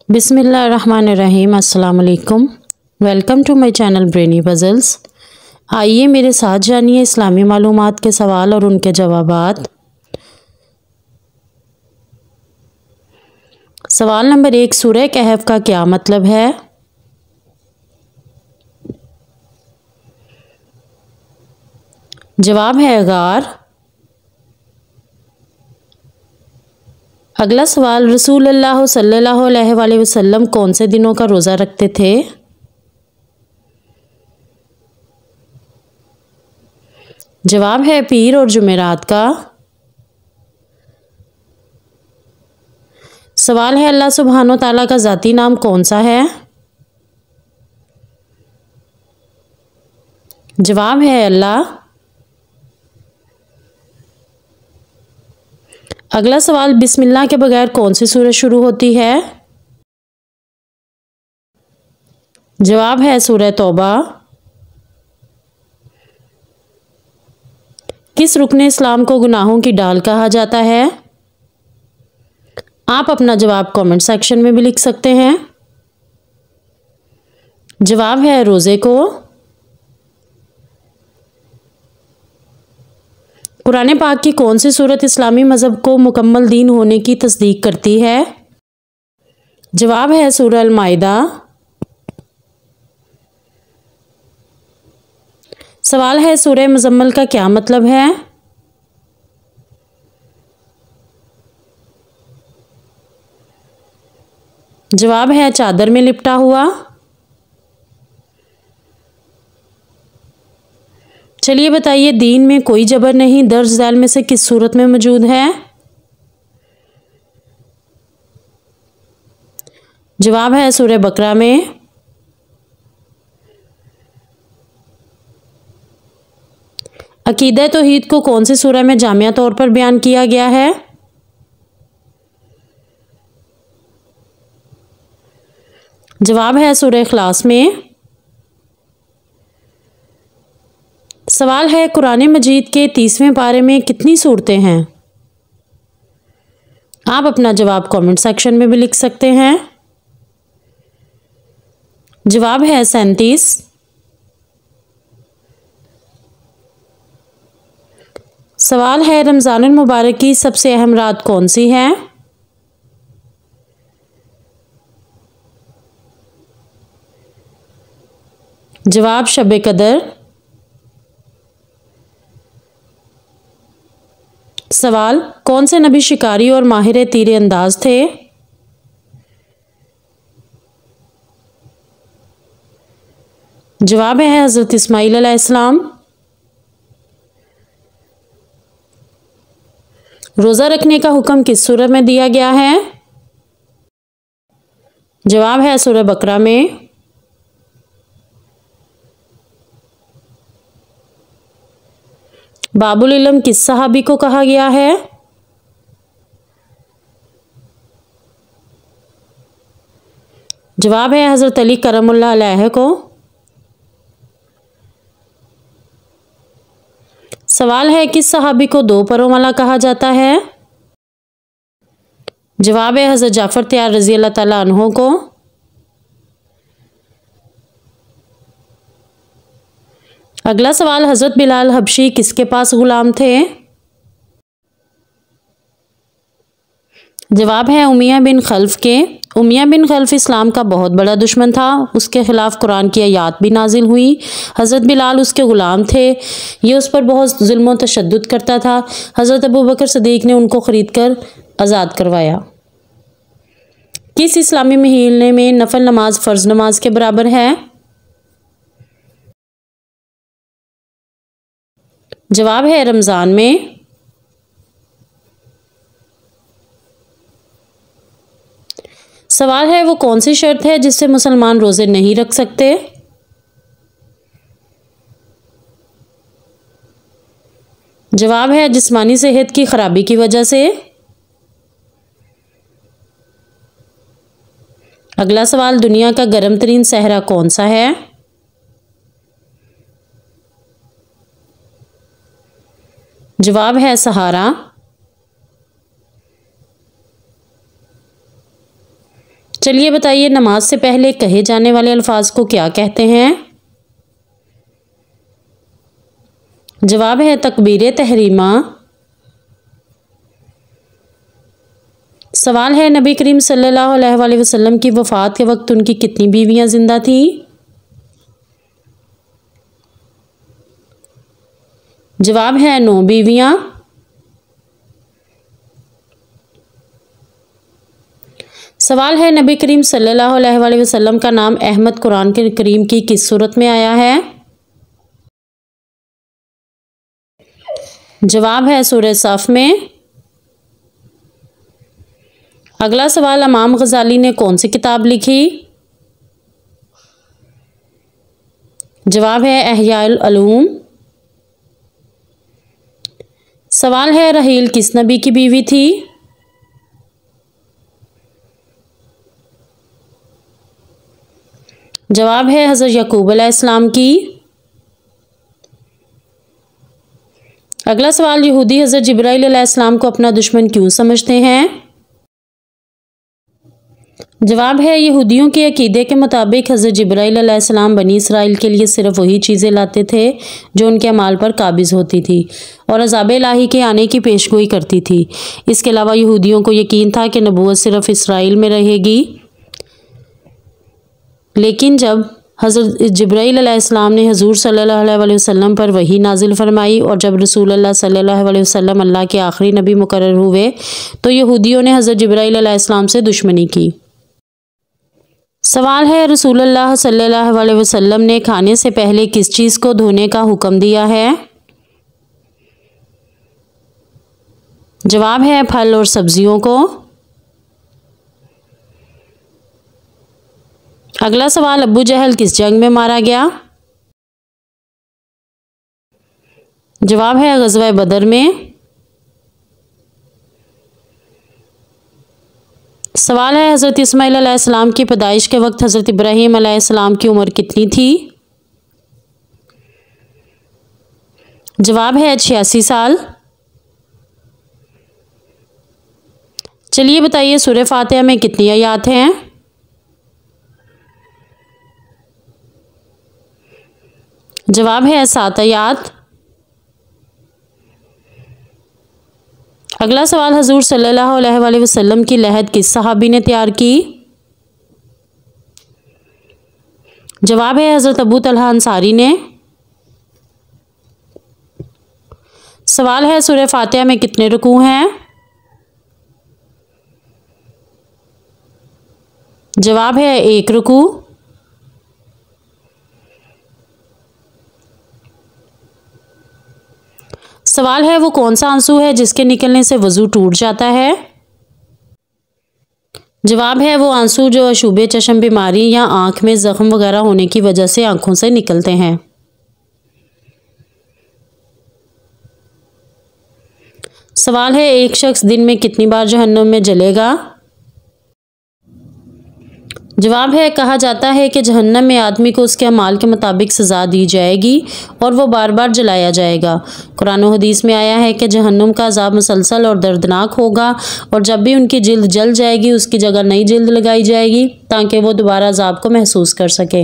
बिस्मिल्लाहिर्रहमानिर्रहीम। अस्सलाम वालेकुम। Welcome to my channel Brainy Puzzles. आइए मेरे साथ जानिए इस्लामी मालूमात के सवाल और उनके जवाबात। सवाल नंबर 1, सूरह कहफ का क्या मतलब है? जवाब है गार। अगला सवाल, रसूलुल्लाह सल्लल्लाहु अलैहि वसल्लम कौन से दिनों का रोज़ा रखते थे? जवाब है पीर और जुमेरात का। सवाल है, अल्लाह सुब्हानो ताला का ज़ाती नाम कौन सा है? जवाब है अल्लाह। अगला सवाल, बिस्मिल्लाह के बगैर कौन सी सूरत शुरू होती है? जवाब है सूरह तौबा। किस रुकन इस्लाम को गुनाहों की डाल कहा जाता है? आप अपना जवाब कमेंट सेक्शन में भी लिख सकते हैं। जवाब है रोज़े को। कुरान पाक की कौन सी सूरत इस्लामी मज़हब को मुकम्मल दीन होने की तस्दीक करती है? जवाब है सूरह अल माइदा। सवाल है, सूरह मुज़म्मिल का क्या मतलब है? जवाब है चादर में लिपटा हुआ। चलिए बताइए, दीन में कोई जबर नहीं दर्ज झैल में से किस सूरत में मौजूद है? जवाब है सूरह बकरा में। अकीदा तौहीद को कौन सी सूरह में जामिया तौर पर बयान किया गया है? जवाब है सूरह इखलास में। सवाल है, कुरान मजीद के 30वें पारे में कितनी सूरतें हैं? आप अपना जवाब कमेंट सेक्शन में भी लिख सकते हैं। जवाब है 37। सवाल है, रमज़ानुल मुबारक की सबसे अहम रात कौन सी है? जवाब शब कदर। सवाल, कौन से नबी शिकारी और माहिर तीर अंदाज थे? जवाब है हज़रत इस्माईल अलैहिस्सलाम। रोज़ा रखने का हुक्म किस सूरह में दिया गया है? जवाब है सूरह बकरा में। बाबुल इल्म किस सहाबी को कहा गया है? जवाब है हज़रत अली करमुल्लाह अलैह को। सवाल है, किस सहाबी को दो परों वाला कहा जाता है? जवाब है हज़रत जाफ़र तैयार रज़ी अल्लाह ताला अन्हो को। अगला सवाल, हज़रत बिलाल हबशी किसके पास गुलाम थे? जवाब है उमैया बिन खल्फ के। उमैया बिन खल्फ इस्लाम का बहुत बड़ा दुश्मन था। उसके खिलाफ कुरान की आयात भी नाजिल हुई। हज़रत बिलाल उसके ग़ुलाम थे। ये उस पर बहुत जुल्म व तशद्दुद करता था। हज़रत अबू बकर सिद्दीक़ ने उनको ख़रीद कर आज़ाद करवाया। किस इस्लामी महीने में नफल नमाज फ़र्ज़ नमाज के बराबर है? जवाब है रमज़ान में। सवाल है, वो कौन सी शर्त है जिससे मुसलमान रोज़े नहीं रख सकते? जवाब है जिस्मानी सेहत की खराबी की वजह से। अगला सवाल, दुनिया का गर्म तरीन सहरा कौन सा है? जवाब है सहारा। चलिए बताइए, नमाज से पहले कहे जाने वाले अल्फाज को क्या कहते हैं? जवाब है तकबीर तहरीमा। सवाल है, नबी करीम सल्लल्लाहु अलैहि वसल्लम की वफ़ात के वक्त उनकी कितनी बीवियां जिंदा थीं? जवाब है 9 बीवियां। सवाल है, नबी करीम सल्लल्लाहु अलैहि वसल्लम का नाम अहमद कुरान के करीम की किस सूरत में आया है? जवाब है सूरह सफ में। अगला सवाल, इमाम गजाली ने कौन सी किताब लिखी? जवाब है एहयाउल उलूम। सवाल है, रहील किस नबी की बीवी थी? जवाब है हज़रत याकूब अलैहिस्सलाम की। अगला सवाल, यहूदी हज़रत जिब्राइल अलैहिस्सलाम को अपना दुश्मन क्यों समझते हैं? जवाब है, यहूदियों के अकीदे के मुताबिक हज़रत जिब्राइल अलैहिस्सलाम बनी इसराइल के लिए सिर्फ वही चीज़ें लाते थे जो उनके अमाल पर काबिज़ होती थी और अज़ाब इलाही के आने की पेशगोई करती थी। इसके अलावा यहूदियों को यकीन था कि नबूवत सिर्फ इसराइल में रहेगी। लेकिन जब हज़रत जिब्राइल अलैहिस्सलाम ने हुज़ूर सल्लल्लाहु अलैहि वसल्लम पर वही नाजिल फरमाई और जब रसूलुल्लाह सल्लल्लाहु अलैहि वसल्लम अल्लाह के आखिरी नबी मुकर्रर हुए तो यहूदियों ने हज़रत जिब्राइल अलैहिस्सलाम से दुश्मनी की। सवाल है, रसूलुल्लाह सल्लल्लाहु अलैहि वसल्लम ने खाने से पहले किस चीज़ को धोने का हुक्म दिया है? जवाब है फल और सब्जियों को। अगला सवाल, अबू जहल किस जंग में मारा गया? जवाब है ग़ज़वा बदर में। सवाल है, हज़रत इस्माइल अलैहिस्सलाम की पैदाइश के वक्त हज़रत इब्राहीम अलैहिस्सलाम की उम्र कितनी थी? जवाब है 86 साल। चलिए बताइए, सूरह फातिहा में कितनी आयत हैं? जवाब है 7 आयत। अगला सवाल, हजूर सल्लल्लाहु अलैहि वसल्लम की लहद किस सहाबी ने तैयार की? जवाब है हज़रत अबू तलहा अंसारी ने। सवाल है, सूरह फातिहा में कितने रुकू हैं? जवाब है 1 रुकू। सवाल है, वो कौन सा आंसू है जिसके निकलने से वज़ू टूट जाता है? जवाब है वो आंसू जो अशूबे चश्म बीमारी या आँख में ज़ख्म वगैरह होने की वजह से आँखों से निकलते हैं। सवाल है, एक शख्स दिन में कितनी बार जहन्नुम में जलेगा? जवाब है, कहा जाता है कि जहन्नम में आदमी को उसके अमाल के मुताबिक सज़ा दी जाएगी और वो बार बार जलाया जाएगा। कुरान और हदीस में आया है कि जहन्नुम का अज़ाब मुसलसल और दर्दनाक होगा और जब भी उनकी जिल्द जल जाएगी उसकी जगह नई जिल्द लगाई जाएगी ताकि वो दोबारा अज़ाब को महसूस कर सके।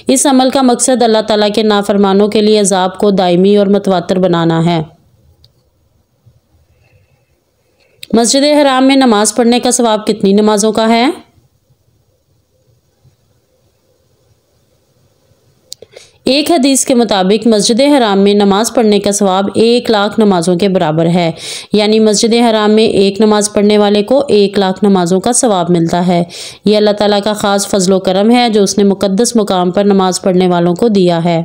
इस अमल का मकसद अल्लाह ताला के नाफरमानों के लिए अज़ाब को दायमी और मुतवातिर बनाना है। मस्जिद हराम में नमाज़ पढ़ने का सवाब कितनी नमाज़ों का है? एक हदीस के मुताबिक मस्जिद हराम में नमाज पढ़ने का सवाब 1 लाख नमाजों के बराबर है, यानी मस्जिद हराम में एक नमाज पढ़ने वाले को 1 लाख नमाजों का सवाब मिलता है। यह अल्लाह ताला का ख़ास फजलो करम है जो उसने मुक़द्दस मुकाम पर नमाज पढ़ने वालों को दिया है।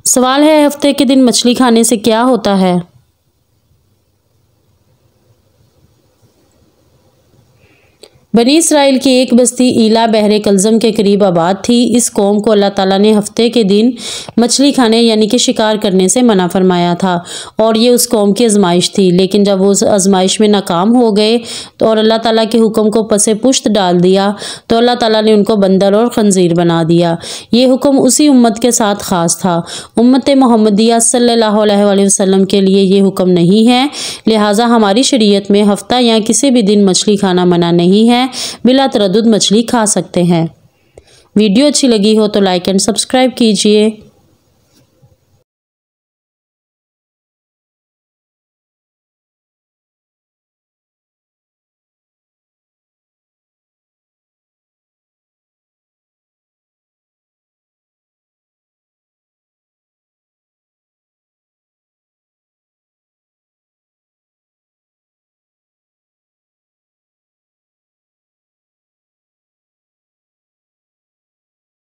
सवाल है, हफ्ते के दिन मछली खाने से क्या होता है? बनी इसराइल की एक बस्ती ईला बहरे कलज़म के करीब आबाद थी। इस कौम को अल्लाह ताला ने हफ्ते के दिन मछली खाने यानी कि शिकार करने से मना फरमाया था और ये उस कौम की आजमाइश थी। लेकिन जब वो उस आजमाइश में नाकाम हो गए तो और अल्लाह ताला के हुक्म को पसे पुश्त डाल दिया तो अल्लाह ताला ने उनको बंदर और खंजीर बना दिया। ये हुक्म उसी उम्मत के साथ ख़ास था। उम्मत मोहम्मदिया सल्लल्लाहु अलैहि वसल्लम के लिए ये हुक्म नहीं है। लिहाजा हमारी शरीयत में हफ्ता या किसी भी दिन मछली खाना मना नहीं है। बिला तरद्दुद मछली खा सकते हैं। वीडियो अच्छी लगी हो तो लाइक एंड सब्सक्राइब कीजिए।